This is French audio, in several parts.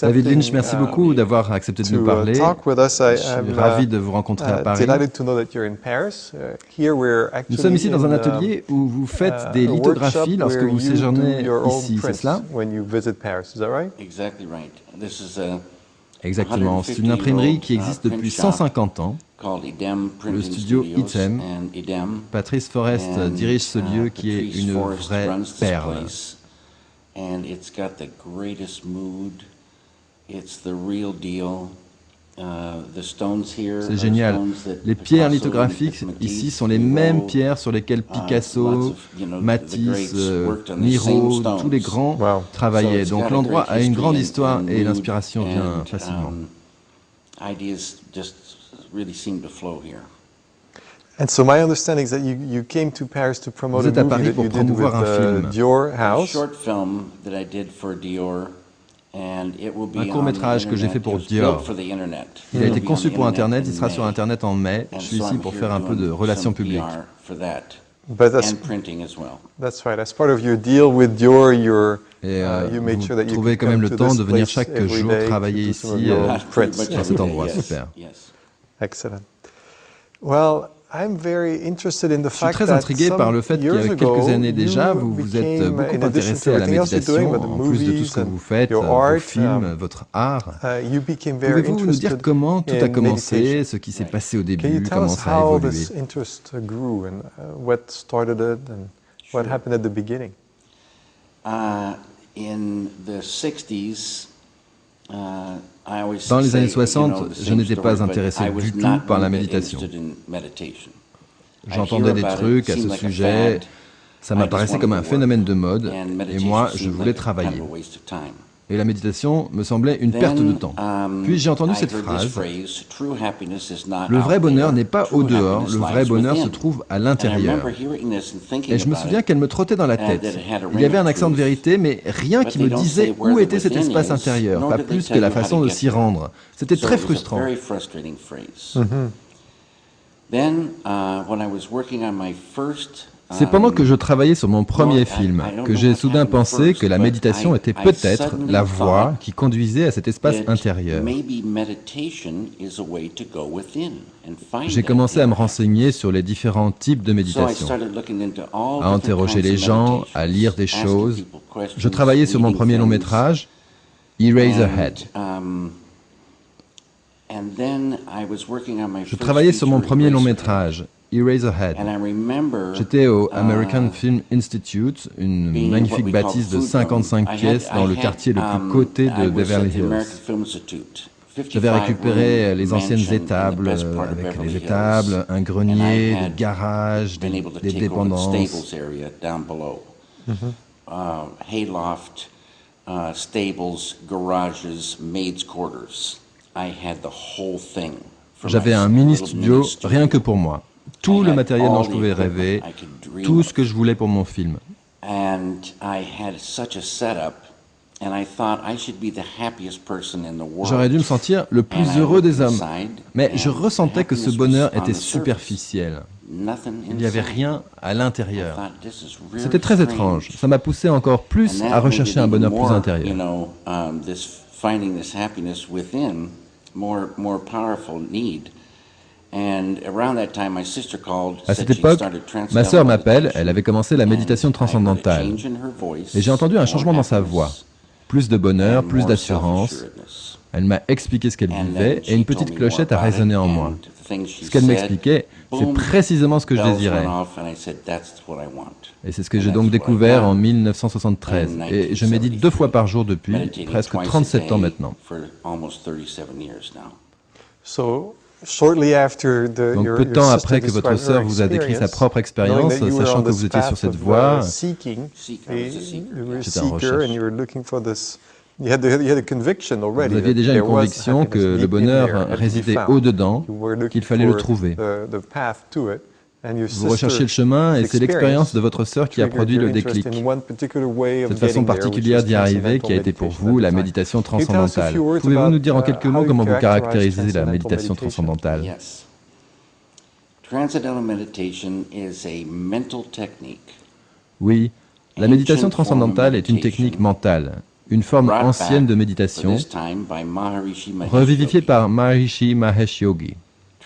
David Lynch, merci beaucoup d'avoir accepté de nous parler. Je suis ravi de vous rencontrer à Paris. Nous sommes ici dans un atelier où vous faites des lithographies lorsque vous séjournez ici, c'est cela? Exactement. C'est une imprimerie qui existe depuis 150 ans, le studio ITEM. Patrice Forest dirige ce lieu qui est une vraie perle. C'est génial. Les pierres lithographiques ici sont les mêmes pierres sur lesquelles Picasso, Matisse, Miro, tous les grands travaillaient. Donc l'endroit a une grande histoire et l'inspiration vient facilement. Vous êtes à Paris pour promouvoir un film. Un court-métrage que j'ai fait pour Dior. Il a été conçu pour Internet, il sera sur Internet en mai. Je suis ici pour faire un peu de relations publiques. Et vous trouvez quand même le temps de venir chaque jour travailler ici, dans cet endroit. Super. Excellent. Je suis très intrigué par le fait qu'il y a quelques années déjà, vous vous êtes beaucoup intéressé à la méditation, en plus de tout ce que vous faites, vos films, votre art. Pouvez-vous nous dire comment tout a commencé, ce qui s'est passé au début, comment ça a évolué? Dans les années 60, je n'étais pas intéressé du tout par la méditation. J'entendais des trucs à ce sujet, ça m'apparaissait comme un phénomène de mode, et moi, je voulais travailler. Et la méditation me semblait une perte de temps. Puis j'ai entendu cette phrase, « Le vrai bonheur n'est pas au dehors, le vrai bonheur se trouve à l'intérieur. » Et je me souviens qu'elle me trottait dans la tête. Il y avait un accent de vérité, mais rien qui me disait où était cet espace intérieur, pas plus que la façon de s'y rendre. C'était très frustrant. C'est pendant que je travaillais sur mon premier film que j'ai soudain pensé que la méditation était peut-être la voie qui conduisait à cet espace intérieur. J'ai commencé à me renseigner sur les différents types de méditation, à interroger les gens, à lire des choses. Je travaillais sur mon premier long métrage, Eraserhead. J'étais au American Film Institute, une magnifique bâtisse de 55 pièces dans le quartier le plus coté de Beverly Hills. J'avais récupéré les anciennes étables, avec les étables, un grenier, des garages, des dépendances. Hayloft, stables, garages, maids' quarters. I had the whole thing. J'avais un mini-studio rien que pour moi. Tout le matériel dont je pouvais rêver, tout ce que je voulais pour mon film. J'aurais dû me sentir le plus heureux des hommes, mais je ressentais que ce bonheur était superficiel. Il n'y avait rien à l'intérieur. C'était très étrange. Ça m'a poussé encore plus à rechercher un bonheur plus intérieur. À cette époque, ma sœur m'appelle, elle avait commencé la méditation transcendantale. Et j'ai entendu un changement dans sa voix. Plus de bonheur, plus d'assurance. Elle m'a expliqué ce qu'elle vivait et une petite clochette a résonné en moi. Ce qu'elle m'expliquait, c'est précisément ce que je désirais. Et c'est ce que j'ai donc découvert en 1973. Et je médite 2 fois par jour depuis presque 37 ans maintenant. Donc peu de temps après que votre sœur vous a décrit sa propre expérience, sachant que vous étiez sur cette voie, j'étais en recherche. Vous aviez déjà une conviction que le bonheur résidait au-dedans, qu'il fallait le trouver. Vous recherchez le chemin et c'est l'expérience de votre sœur qui a produit le déclic. Cette façon particulière d'y arriver qui a été pour vous la méditation transcendantale. Pouvez-vous nous dire en quelques mots comment vous caractérisez la méditation transcendantale? Oui, la méditation transcendantale est une technique mentale. une forme ancienne de méditation, revivifiée par Maharishi Mahesh Yogi.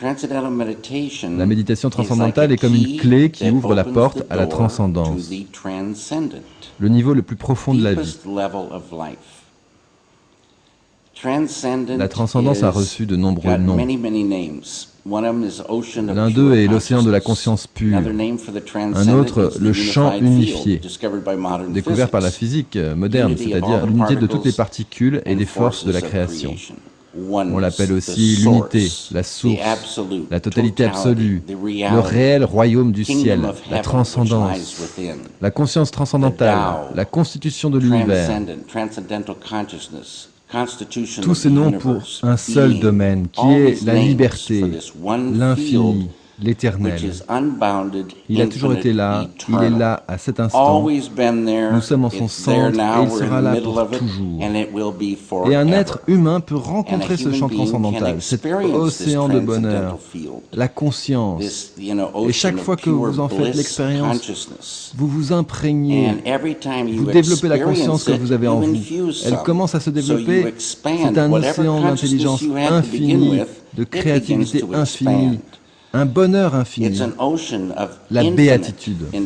La méditation transcendantale est comme une clé qui ouvre la porte à la transcendance, le niveau le plus profond de la vie. La transcendance a reçu de nombreux noms. L'un d'eux est l'océan de la conscience pure, un autre le champ unifié, découvert par la physique moderne, c'est-à-dire l'unité de toutes les particules et des forces de la création. On l'appelle aussi l'unité, la source, la totalité absolue, le réel royaume du ciel, la transcendance, la conscience transcendantale, la constitution de l'univers. Tous ces noms pour un seul domaine, qui est la liberté, l'infini, l'éternel. Il a toujours été là, il est là à cet instant. Nous sommes en son centre et il sera là pour toujours. Et un être humain peut rencontrer ce champ transcendantal, cet océan de bonheur, la conscience. Et chaque fois que vous en faites l'expérience, vous vous imprégnez, vous développez la conscience que vous avez en vous. Elle commence à se développer. C'est un océan d'intelligence infinie, de créativité infinie. Un bonheur infini, la béatitude. And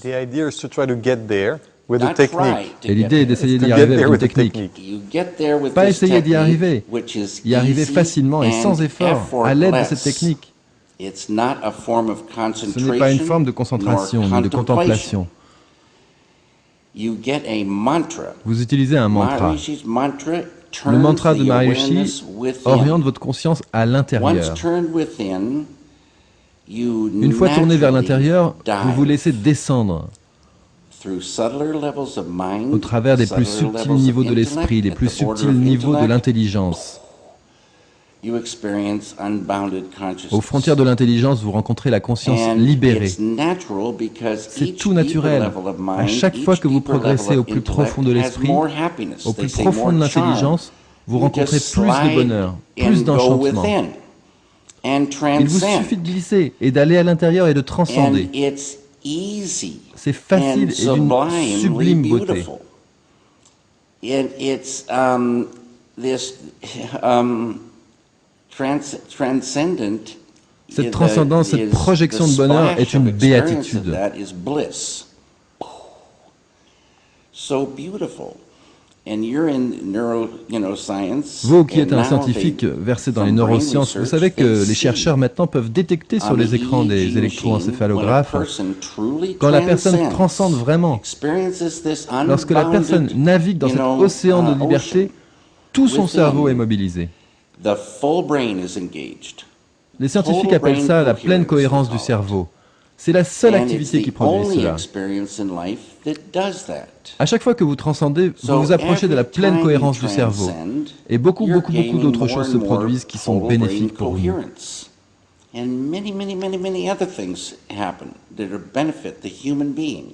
the idea is to try to get there with a technique. Et l'idée est d'essayer d'y arriver avec une technique. Pas essayer d'y arriver, y arriver facilement et sans effort, à l'aide de cette technique. Ce n'est pas une forme de concentration ni de contemplation. Vous utilisez un mantra. Le mantra de Maharishi oriente votre conscience à l'intérieur. Une fois tourné vers l'intérieur, vous vous laissez descendre au travers des plus subtils niveaux de l'esprit, des plus subtils niveaux de l'intelligence. Aux frontières de l'intelligence, vous rencontrez la conscience libérée. C'est tout naturel. À chaque fois que vous progressez au plus profond de l'esprit, au plus profond de l'intelligence, vous rencontrez plus de bonheur, plus d'enchantement. Il vous suffit de glisser et d'aller à l'intérieur et de transcender. C'est facile et d'une sublime beauté. Cette transcendance, cette projection de bonheur est une béatitude. Vous qui êtes un scientifique versé dans les neurosciences, vous savez que les chercheurs maintenant peuvent détecter sur les écrans des électroencéphalographes quand la personne transcende vraiment. Lorsque la personne navigue dans cet océan de liberté, tout son cerveau est mobilisé. Les scientifiques appellent ça la pleine cohérence du cerveau. C'est la seule activité qui produit cela. À chaque fois que vous transcendez, vous vous approchez de la pleine cohérence du cerveau. Et beaucoup d'autres choses se produisent qui sont bénéfiques pour vous. And many other things happen that are benefit the human being.